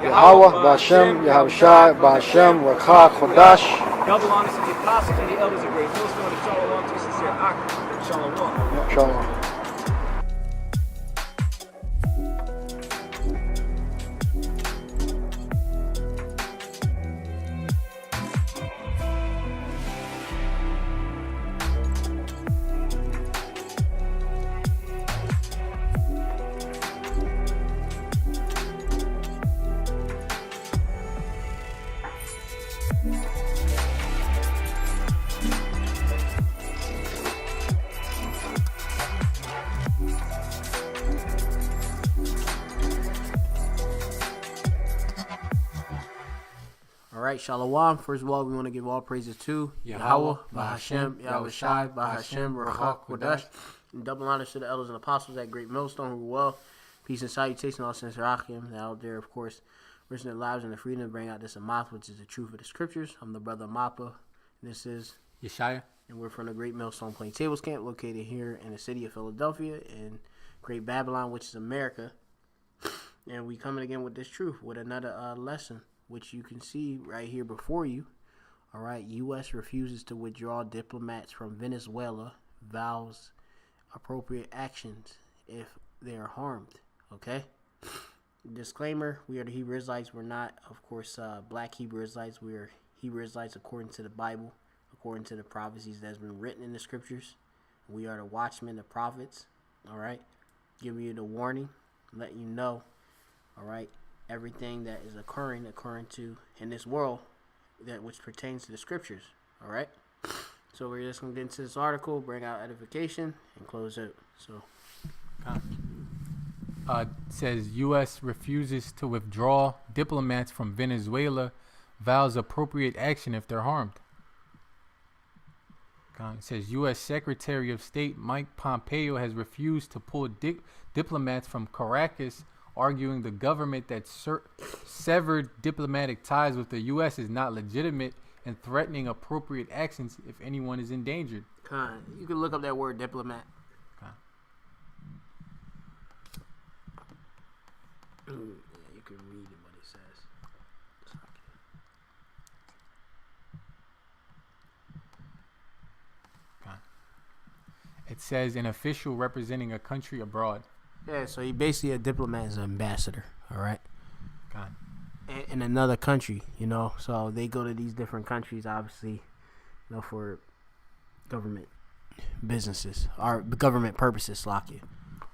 Yahweh, Ba'Shem, Yahushai, Ba'Shem, Rakha, Chodash. Double honors to the apostles and the elders of great millstone, and shalom to sincere Ak. Shalom. Shalom. Alright, Shalom. First of all, we want to give all praises to Yahweh, Bahashem, Yahushai, Bahashem, Ruach Kodesh, and double honors to the elders and apostles at Great Millstone who well. Peace and salutation, all sincere Achim. Out there, of course, risking their lives and the freedom to bring out this Amath, which is the truth of the scriptures. I'm the brother Mappa, and this is Yeshaya. And we're from the Great Millstone Plain Tables Camp, located here in the city of Philadelphia in Great Babylon, which is America. And we coming again with this truth, with another lesson, which you can see right here before you. All right, U.S. refuses to withdraw diplomats from Venezuela, vows appropriate actions if they are harmed. Okay? Disclaimer, we are the Hebrew Israelites. We're not, of course, black Hebrew Israelites. We are Hebrew Israelites according to the Bible, according to the prophecies that's been written in the scriptures. We are the watchmen, the prophets. All right? Giving you the warning, letting you know, all right, everything that is occurring to in this world, that which pertains to the scriptures. All right, so we're just gonna get into this article, bring out edification, and close out. So, says U.S. refuses to withdraw diplomats from Venezuela, vows appropriate action if they're harmed. It says U.S. Secretary of State Mike Pompeo has refused to pull diplomats from Caracas, arguing the government that severed diplomatic ties with the U.S. is not legitimate and threatening appropriate actions if anyone is endangered. You can look up that word diplomat. Yeah, you can read what it says. It says an official representing a country abroad. Yeah, so he basically a diplomat is an ambassador, all right? In another country, you know. So they go to these different countries, obviously, you know, for government businesses or government purposes, Slakia.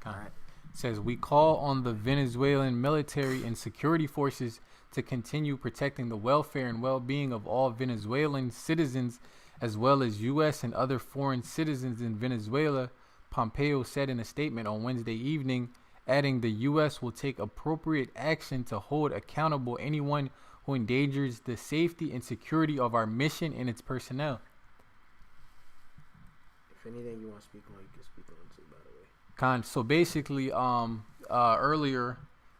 All right. It says we call on the Venezuelan military and security forces to continue protecting the welfare and well-being of all Venezuelan citizens, as well as U.S. and other foreign citizens in Venezuela, Pompeo said in a statement on Wednesday evening, adding the U.S. will take appropriate action to hold accountable anyone who endangers the safety and security of our mission and its personnel. If anything you want to speak on, you can speak on too, by the way. So basically, earlier,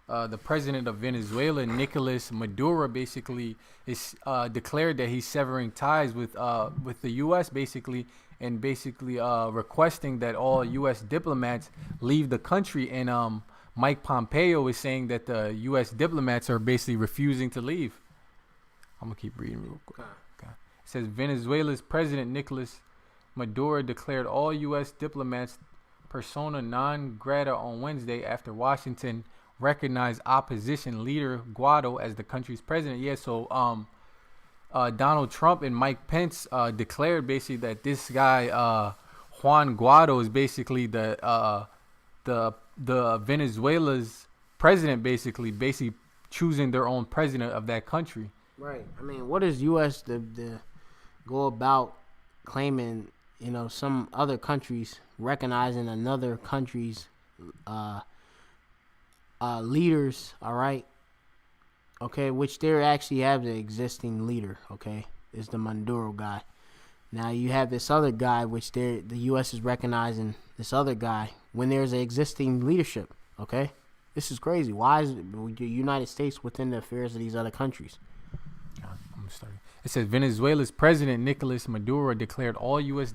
the president of Venezuela, Nicolas Maduro, basically is declared that he's severing ties with the U.S. basically, and basically requesting that all U.S. diplomats leave the country. And Mike Pompeo is saying that the U.S. diplomats are basically refusing to leave. I'm gonna keep reading real quick. Okay. It says Venezuela's president Nicolas Maduro declared all U.S. diplomats persona non grata on Wednesday after Washington recognized opposition leader Guaido as the country's president. Yeah, so Donald Trump and Mike Pence declared basically that this guy Juan Guaido is basically the Venezuela's president, basically choosing their own president of that country. Right. I mean, what is U.S. to go about claiming, you know, some other countries recognizing another country's leaders, all right? Okay, which they actually have the existing leader, okay? Is the Maduro guy. Now you have this other guy, which the U.S. is recognizing this other guy when there's an existing leadership. Okay, this is crazy. Why is the United States within the affairs of these other countries? I'm sorry. It says Venezuela's president Nicolas Maduro declared all U.S.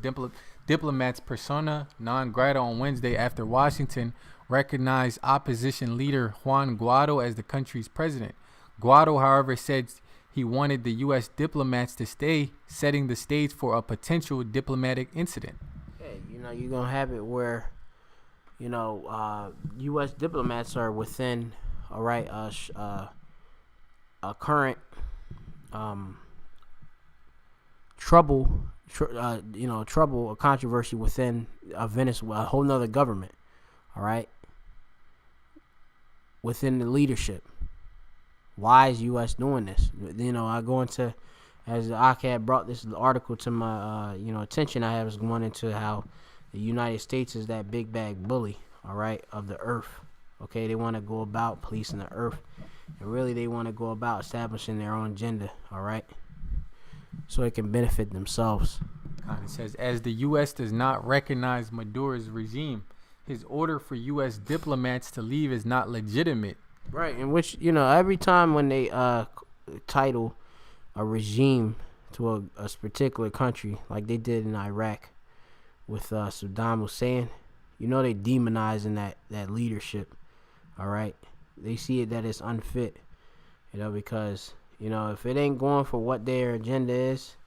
diplomats persona non grata on Wednesday after Washington recognized opposition leader Juan Guaido as the country's president. Guaido, however, said he wanted the U.S. diplomats to stay, setting the stage for a potential diplomatic incident. Hey, you're going to have it where, U.S. diplomats are within, all right, a current trouble, or controversy within Venezuela, a whole nother government, all right, within the leadership. Why is U.S. doing this? I go into, as Ak brought this article to my, attention, I was going into how the United States is that big bag bully, all right, of the earth. Okay, they want to go about policing the earth, and really they want to go about establishing their own agenda, all right, so it can benefit themselves. It says, as the U.S. does not recognize Maduro's regime, his order for U.S. diplomats to leave is not legitimate. Right, in which, every time when they title a regime to a particular country, like they did in Iraq with Saddam Hussein, they demonizing that leadership, all right? They see it that it's unfit, because, if it ain't going for what their agenda is,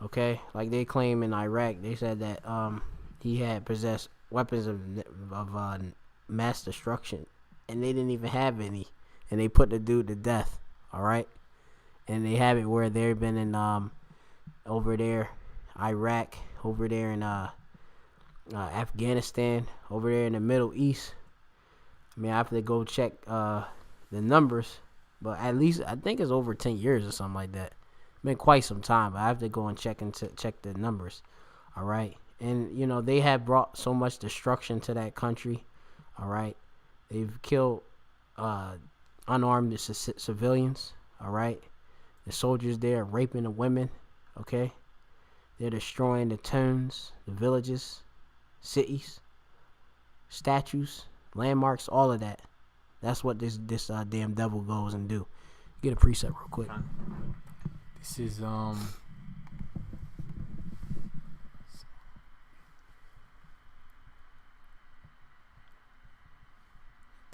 okay, like they claim in Iraq, they said that he had possessed weapons of mass destruction, and they didn't even have any, and they put the dude to death, all right? And they have it where they've been in over there, Iraq, over there in Afghanistan, over there in the Middle East. I mean, I have to go check the numbers, but at least I think it's over 10 years or something like that. It's been quite some time, but I have to go and check the numbers, all right? And, they have brought so much destruction to that country, all right? They've killed unarmed civilians, all right? The soldiers there are raping the women, okay? They're destroying the towns, the villages, cities, statues, landmarks, all of that. That's what this damn devil goes and do. Get a preset real quick. This is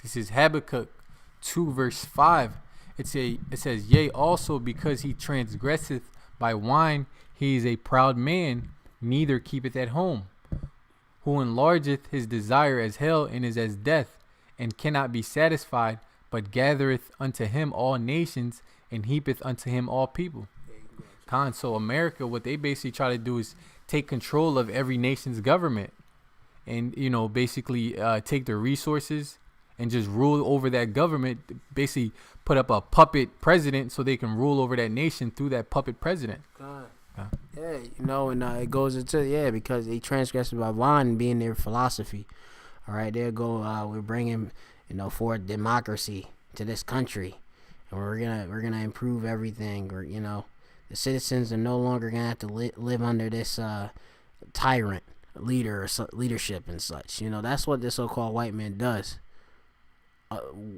This is Habakkuk 2 verse 5. It says, yea, also because he transgresseth by wine, he is a proud man, neither keepeth at home, who enlargeth his desire as hell and is as death, and cannot be satisfied, but gathereth unto him all nations, and heapeth unto him all people. So America, what they basically try to do is take control of every nation's government, and basically take their resources and just rule over that government, basically put up a puppet president so they can rule over that nation through that puppet president. Yeah, and it goes into, because they transgress by wine being their philosophy. All right, they'll go, we're bringing, for democracy to this country, and we're gonna improve everything, or, the citizens are no longer gonna have to live under this tyrant leadership and such. That's what this so-called white man does.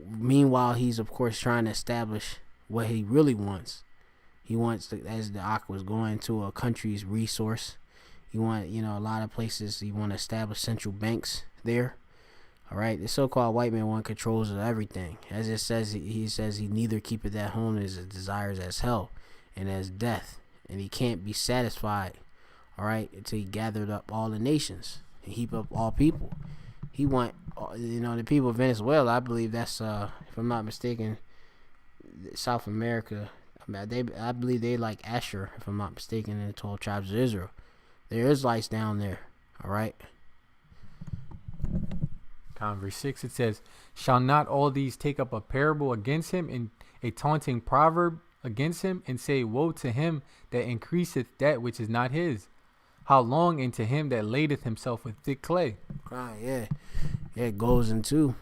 Meanwhile, he's of course trying to establish what he really wants. He wants to, as the Ak was going to a country's resource. He want, a lot of places. He want to establish central banks there. All right, the so-called white man want controls of everything. As it says, he says he neither keepeth at home as his desires as hell and as death, and he can't be satisfied. All right, until he gathered up all the nations and heap up all people. He want, the people of Venezuela. I believe that's, if I'm not mistaken, South America. I believe they like Asher, if I'm not mistaken, in the 12 tribes of Israel. There is lights down there. All right. Verse 6, it says, shall not all these take up a parable against him, and a taunting proverb against him, and say, woe to him that increaseth that which is not his? How long into him that ladeth himself with thick clay? Yeah, it goes into,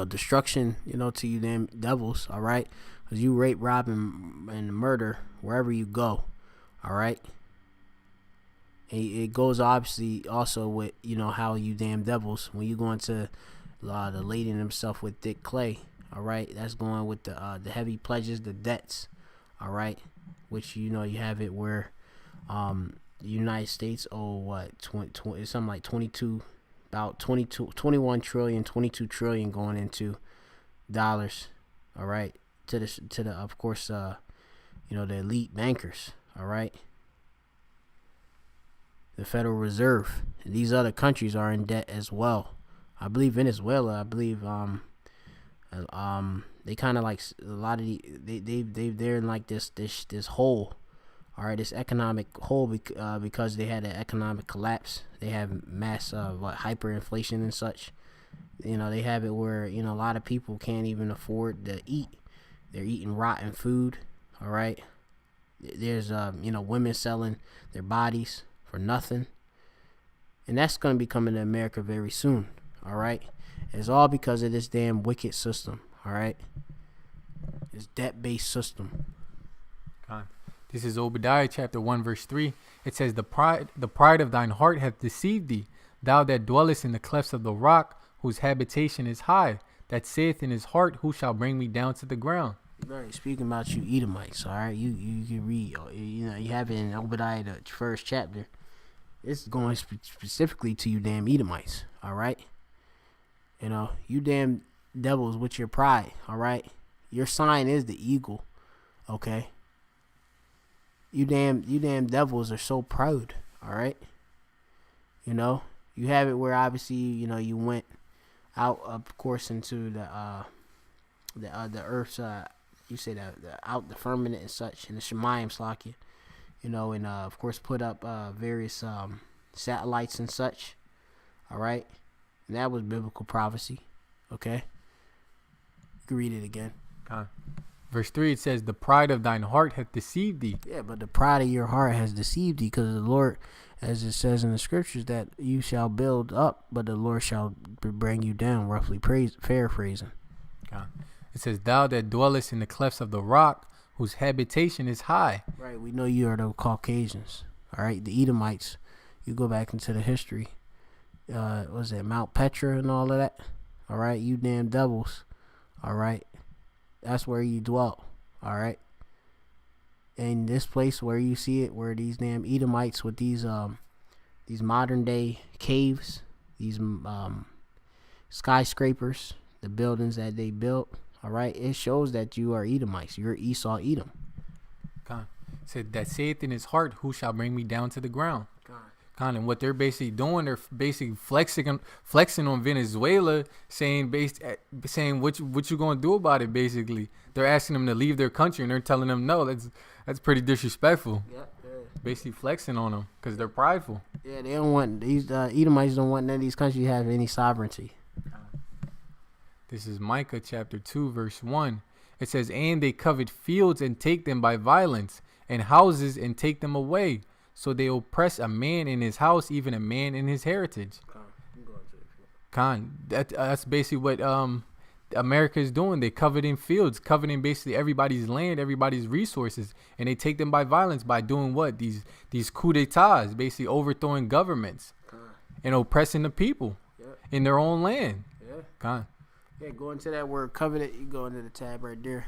destruction, to you damn devils, all right? Because you rape, rob, and murder wherever you go, all right? it goes obviously also with, you know, how you damn devils, when you go into the lading himself with thick clay, all right, that's going with the heavy pledges, the debts, all right, which, you know, you have it where the United States owe what, 20, something like 22, about 21 trillion, 22 trillion going into dollars, all right, to the of course, you know, the elite bankers, all right, the Federal Reserve. And these other countries are in debt as well. I believe Venezuela, I believe they kind of like a lot of they're in like this hole, all right, this economic hole, because they had an economic collapse. They have mass hyperinflation and such. You know, they have it where, you know, a lot of people can't even afford to eat. They're eating rotten food, all right. There's you know, women selling their bodies for nothing, and that's going to be coming to America very soon, all right. It's all because of this damn wicked system, all right. This debt-based system. This is Obadiah chapter 1 verse 3. It says, the pride of thine heart hath deceived thee, thou that dwellest in the clefts of the rock, whose habitation is high, that saith in his heart, who shall bring me down to the ground? Right, speaking about you Edomites, all right, you can read, you know, you have it in Obadiah, the first chapter. It's going specifically to you damn Edomites, all right. You know, you damn devils with your pride, all right. Your sign is the eagle, okay. You damn devils are so proud, all right. You know, you have it where obviously, you know, you went out, of course, into the earth's you say the out the firmament and such, and the Shemayim Slakia, you know, and of course put up various satellites and such, all right, and that was biblical prophecy, okay. You can read it again. Verse 3, it says, the pride of thine heart hath deceived thee. Yeah, but the pride of your heart has deceived thee, because the Lord, as it says in the scriptures, that you shall build up, but the Lord shall bring you down, roughly paraphrasing. It says, thou that dwellest in the clefts of the rock, whose habitation is high. Right, we know you are the Caucasians, all right, the Edomites. You go back into the history, was it Mount Petra and all of that, all right, you damn devils, all right, that's where you dwelt, all right. And this place where you see it, where these damn Edomites with these modern day caves, these skyscrapers, the buildings that they built, all right, it shows that you are Edomites. You're Esau Edom. It said, that saith in his heart, who shall bring me down to the ground? And what they're basically doing, they're basically flexing on Venezuela, saying what you gonna do about it. Basically, they're asking them to leave their country, and they're telling them no. That's pretty disrespectful. Yeah. Basically flexing on them because they're prideful. Yeah, they don't want these Edomites don't want none of these countries to have any sovereignty. This is Micah chapter 2 verse 1. It says, and they covet fields and take them by violence, and houses and take them away. So they oppress a man in his house, even a man in his heritage. That's basically what America is doing. They coveting fields, coveting basically everybody's land, everybody's resources, and they take them by violence by doing what? These coups d'etats, basically overthrowing governments and oppressing the people in their own land. Yeah, go into that word covenant. You go into the tab right there.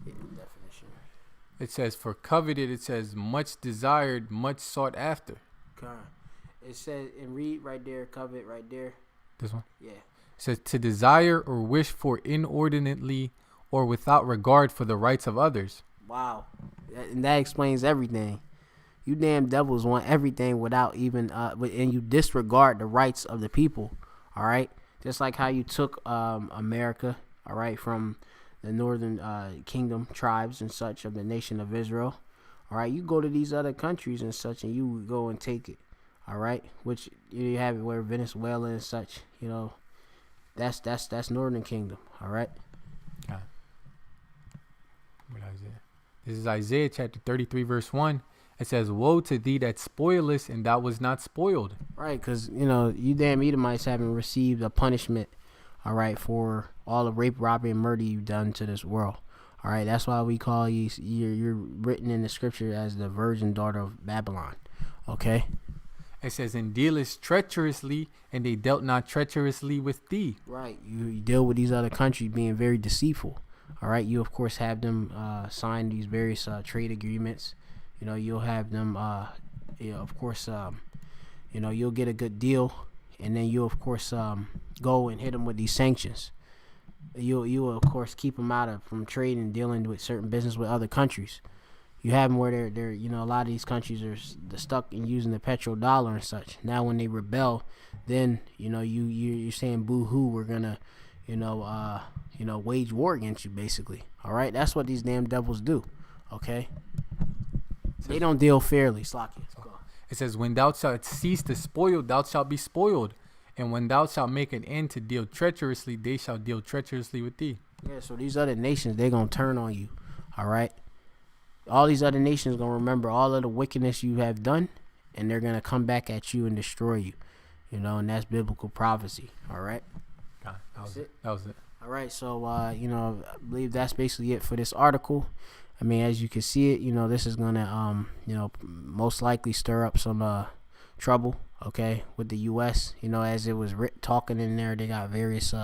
Definition. It says, for coveted, it says much desired, much sought after. It says, and read right there, covet right there. This one? Yeah. It says to desire or wish for inordinately or without regard for the rights of others. Wow. And that explains everything. You damn devils want everything without even, and you disregard the rights of the people, all right? Just like how you took America, all right, from the northern kingdom tribes and such of the nation of Israel, all right? You go to these other countries and such, and you go and take it, all right? Which you have it where Venezuela and such, you know, that's northern kingdom, all right? This is Isaiah chapter 33 verse 1. It says, woe to thee that spoilest, and thou was not spoiled. Right, because, you know, you damn Edomites haven't received a punishment, all right, for all the rape, robbery, and murder you've done to this world. All right, that's why we call you. You're written in the scripture as the virgin daughter of Babylon. Okay. It says, "And dealest treacherously, and they dealt not treacherously with thee." Right. You deal with these other countries being very deceitful. All right. You of course have them sign these various trade agreements. You know, you'll have them. Of course. You know, you'll get a good deal, and then you of course go and hit them with these sanctions. You will of course keep them from trading and dealing with certain business with other countries. You have them where they're you know, a lot of these countries are stuck in using the petrodollar and such. Now when they rebel, then you know you're saying boo hoo, we're gonna wage war against you basically. All right, that's what these damn devils do. Okay, they don't deal fairly. Slocky. It says, "When thou shalt cease to spoil, thou shalt be spoiled. And when thou shalt make an end to deal treacherously, they shall deal treacherously with thee." Yeah, so these other nations, they're going to turn on you. All right? All these other nations going to remember all of the wickedness you have done, and they're going to come back at you and destroy you. You know, and that's biblical prophecy. All right? God, that was it. All right, so, you know, I believe that's basically it for this article. I mean, as you can see it, you know, this is going to, you know, most likely stir up some trouble, okay, with the U.S. You know, as it was talking in there, they got various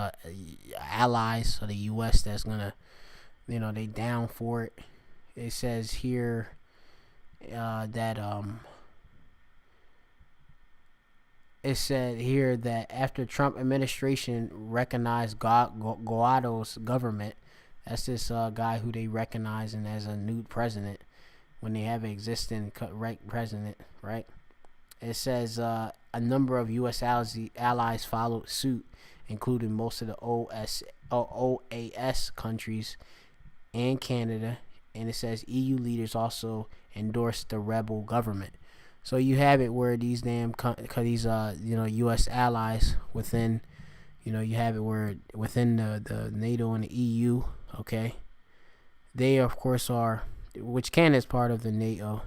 allies of the U.S. that's going to, you know, they down for it. It says here it said here that after Trump administration recognized Guaido's government, that's this guy who they recognizing as a new president when they have an existing president, right? It says a number of U.S. allies followed suit, including most of the OAS countries and Canada. And it says EU leaders also endorsed the rebel government. So you have it where these U.S. allies within, you know, you have it where within the NATO and the EU, okay, they of course are, which Canada is part of the NATO,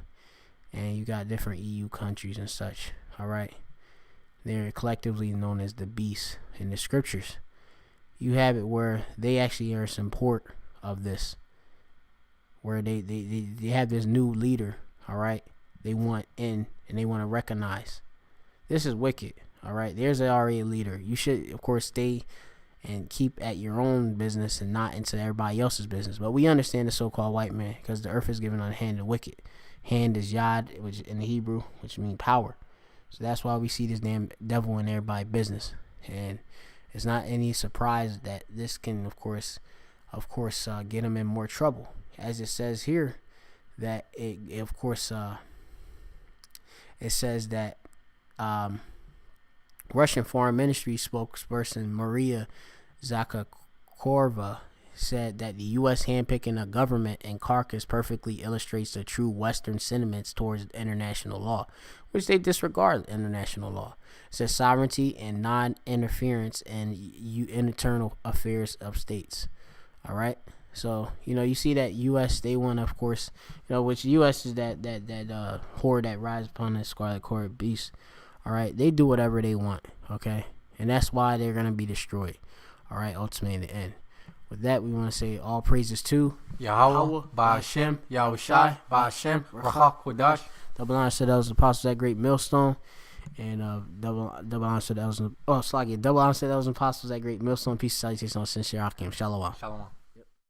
and you got different EU countries and such. All right, they're collectively known as the beasts in the scriptures. You have it where they actually are support of this, where they have this new leader. All right, they want in and they want to recognize. This is wicked. All right, there's already a leader. You should of course stay and keep at your own business and not into everybody else's business. But we understand the so-called white man, because the earth is given on the hand of the wicked. Hand is Yod, which in the Hebrew, which means power. So that's why we see this damn devil in everybody's business. And it's not any surprise that this can, of course, get him in more trouble. As it says here, that it says that Russian Foreign Ministry spokesperson Maria Zakharova said that the U.S. handpicking a government in Kharkiv perfectly illustrates the true Western sentiments towards international law, which they disregard international law. It says sovereignty and non-interference in internal affairs of states. All right. So, you know, you see that U.S., they want, of course, you know, which U.S. is that horde that rides upon the scarlet cord beast. All right. They do whatever they want. Okay. And that's why they're going to be destroyed. All right. Ultimately, in the end. With that, we want to say all praises to Yahweh, Ba'ashem, Yahushai, Ba'ashem, Rahak, Wadash. Double honor to those apostles at Great Millstone. And double honor to those, double honor to those apostles at Great Millstone. Peace and salutation on sincere Akim. Shalom. Shalom.